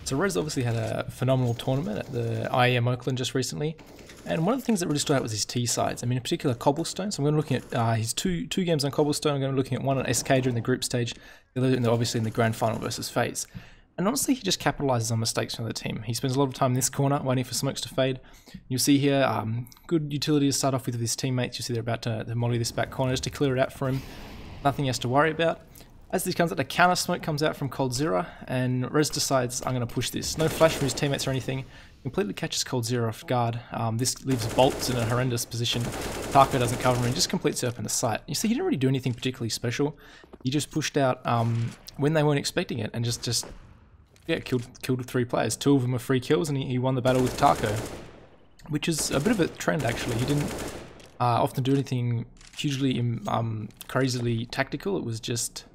So Rez obviously had a phenomenal tournament at the IEM Oakland just recently. And one of the things that really stood out was his T sides. I mean, in particular, Cobblestone. So I'm going to look at his two games on Cobblestone. I'm going to be looking at one on SK during the group stage, the other obviously in the grand final versus FaZe. And honestly, he just capitalizes on mistakes from the team. He spends a lot of time in this corner waiting for smokes to fade. You'll see here, good utility to start off with his teammates. You see they're about to molly this back corner just to clear it out for him. Nothing he has to worry about. As this comes out, a counter smoke comes out from coldzera, and Rez decides, I'm going to push this. No flash from his teammates or anything. Completely catches coldzera off guard. This leaves bolts in a horrendous position. Taco doesn't cover him and just completes it up in the sight. You see, he didn't really do anything particularly special. He just pushed out when they weren't expecting it and just killed 3 players. 2 of them were free kills, and he won the battle with Taco, which is a bit of a trend actually. He didn't often do anything hugely crazily tactical. It was just,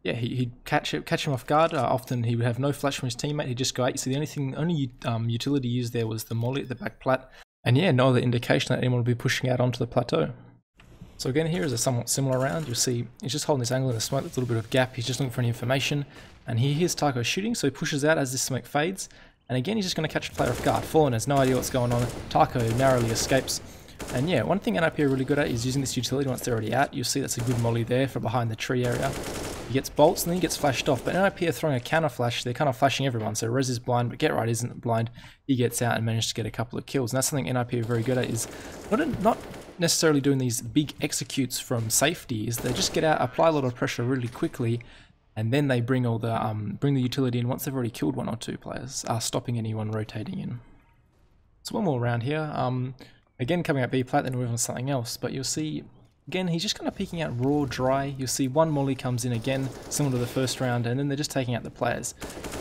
yeah, he'd catch him off guard. Often he would have no flash from his teammate. He'd just go out. So the only utility used there was the molly at the back plat, and yeah, no other indication that anyone would be pushing out onto the plateau. So again, here is a somewhat similar round. You'll see he's just holding this angle in the smoke. There's a little bit of gap. He's just looking for any information, and he hears Taco shooting, so he pushes out as this smoke fades. And again, he's just going to catch a player off guard. Fallen has no idea what's going on. Taco narrowly escapes. And yeah, one thing NIP are really good at is using this utility once they're already out. You'll see that's a good molly there for behind the tree area. He gets bolts and then he gets flashed off. But NIP are throwing a counter flash. They're kind of flashing everyone. So Rez is blind, but Get Right isn't blind. He gets out and manages to get a couple of kills. And that's something NIP are very good at, is not necessarily doing these big executes from safety. Is they just get out, apply a lot of pressure really quickly, and then they bring all the utility in once they've already killed 1 or 2 players, stopping anyone rotating in. So one more round here. Again, coming out B plat, then move on to something else. But you'll see, again, he's just kind of peeking out raw, dry. You'll see 1 molly comes in again, similar to the first round, and then they're just taking out the players.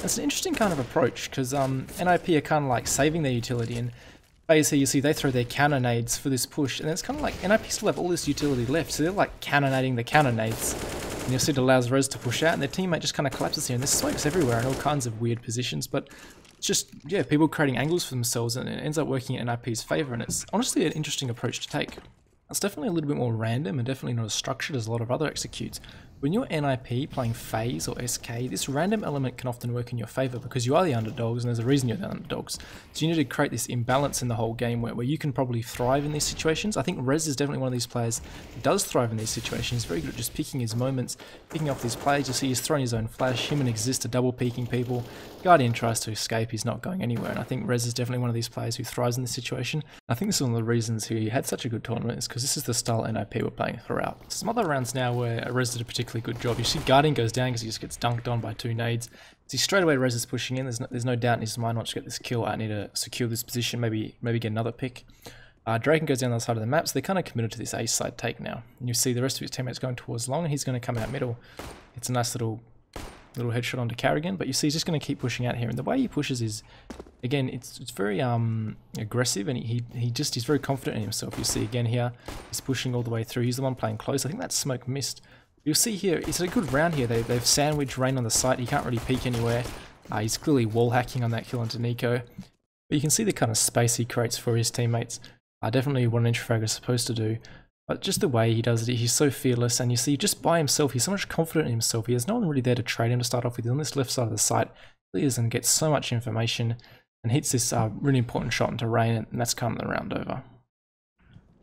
It's an interesting kind of approach, because NIP are kind of like saving their utility, and FaZe here, you see they throw their cannonades for this push, and it's kind of like NIP still have all this utility left, so they're like cannonading the cannonades. And you'll see it allows Rez to push out, and their teammate just kind of collapses here, and there's smokes everywhere in all kinds of weird positions, but it's just, yeah, people creating angles for themselves, and it ends up working in NIP's favor, and it's honestly an interesting approach to take. It's definitely a little bit more random and definitely not as structured as a lot of other executes. When you're NIP playing FaZe or SK, this random element can often work in your favor because you are the underdogs and there's a reason you're the underdogs. So you need to create this imbalance in the whole game where you can probably thrive in these situations. I think Rez is definitely one of these players who does thrive in these situations. He's very good at just picking his moments, picking off these plays. You see he's throwing his own flash, him and Exist are double peeking people. Guardian tries to escape, he's not going anywhere, and I think Rez is definitely one of these players who thrives in this situation. I think this is one of the reasons he had such a good tournament, is because this is the style NIP were playing throughout. Some other rounds now where Rez did a particularly good job. You see Guardian goes down because he just gets dunked on by 2 nades. See, straight away Rez is pushing in. There's no doubt in his mind, once you get this kill, I need to secure this position, maybe get another pick. Draken goes down the other side of the map, so they're kind of committed to this A side take now. And you see the rest of his teammates going towards long, and he's going to come out middle. It's a nice little headshot onto Carrigan, but you see he's just going to keep pushing out here, and the way he pushes is, again, it's very aggressive, and he's very confident in himself. You see again here, he's pushing all the way through. He's the one playing close. I think that smoke missed. You'll see here, it's a good round here. They've sandwiched Rain on the site. He can't really peek anywhere. He's clearly wall hacking on that kill onto Nico, but you can see the kind of space he creates for his teammates. Definitely what an entry frag is supposed to do. But just the way he does it, he's so fearless, and you see just by himself, he's so much confident in himself. He has no one really there to trade him to start off with. He's on this left side of the site, he is, and gets so much information, and hits this really important shot into Rain, and that's kind of the round over.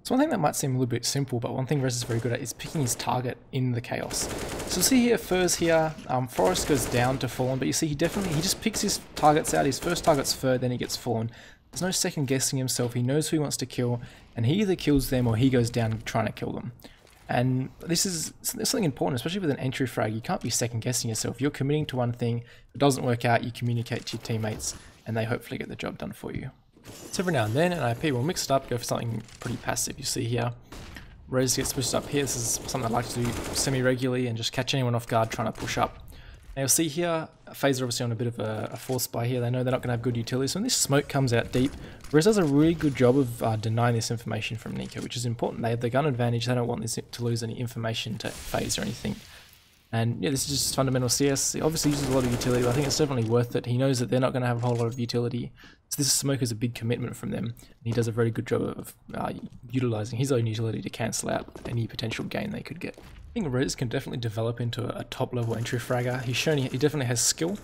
So one thing that might seem a little bit simple, but one thing Rez is very good at is picking his target in the chaos. So see here, Furs here, Forest goes down to Fallen, but you see he just picks his targets out. His first target's Fur, then he gets Fallen. There's no second guessing himself. He knows who he wants to kill, and he either kills them or he goes down trying to kill them. And this is something important, especially with an entry frag. You can't be second guessing yourself. You're committing to one thing. If it doesn't work out, you communicate to your teammates, and they hopefully get the job done for you. So every now and then, NIP will mix it up, go for something pretty passive. You see here, Rez gets pushed up here. This is something I like to do semi-regularly and just catch anyone off guard trying to push up. Now you'll see here, FaZe are obviously on a bit of a force buy here. They know they're not going to have good utility. So when this smoke comes out deep, Rez does a really good job of denying this information from Nico, which is important. They have the gun advantage. They don't want this to lose any information to FaZe or anything. And yeah, this is just fundamental CS. He obviously uses a lot of utility, but I think it's definitely worth it. He knows that they're not going to have a whole lot of utility. So this smoke is a big commitment from them. And he does a very good job of utilizing his own utility to cancel out any potential gain they could get. I think Rez can definitely develop into a top level entry fragger. He's shown he definitely has skill.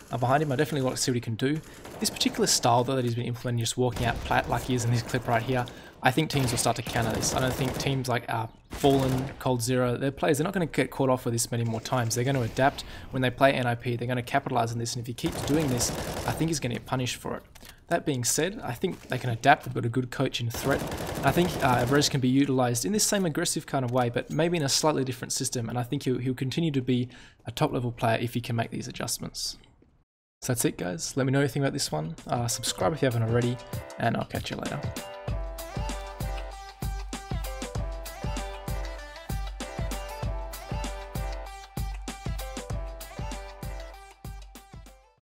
behind him. I definitely want to see what he can do. This particular style though that he's been implementing, just walking out plat like he is in this clip right here, I think teams will start to counter this. I don't think teams like Fallen, Cold Zero, their players, they're not going to get caught off with this many more times. They're going to adapt when they play NIP. They're going to capitalize on this, and if he keeps doing this, I think he's going to get punished for it. That being said, I think they can adapt. They've got a good coach in Threat. I think Evrez can be utilized in this same aggressive kind of way, but maybe in a slightly different system, and I think he'll continue to be a top level player if he can make these adjustments. So that's it guys, let me know anything about this one, subscribe if you haven't already, and I'll catch you later.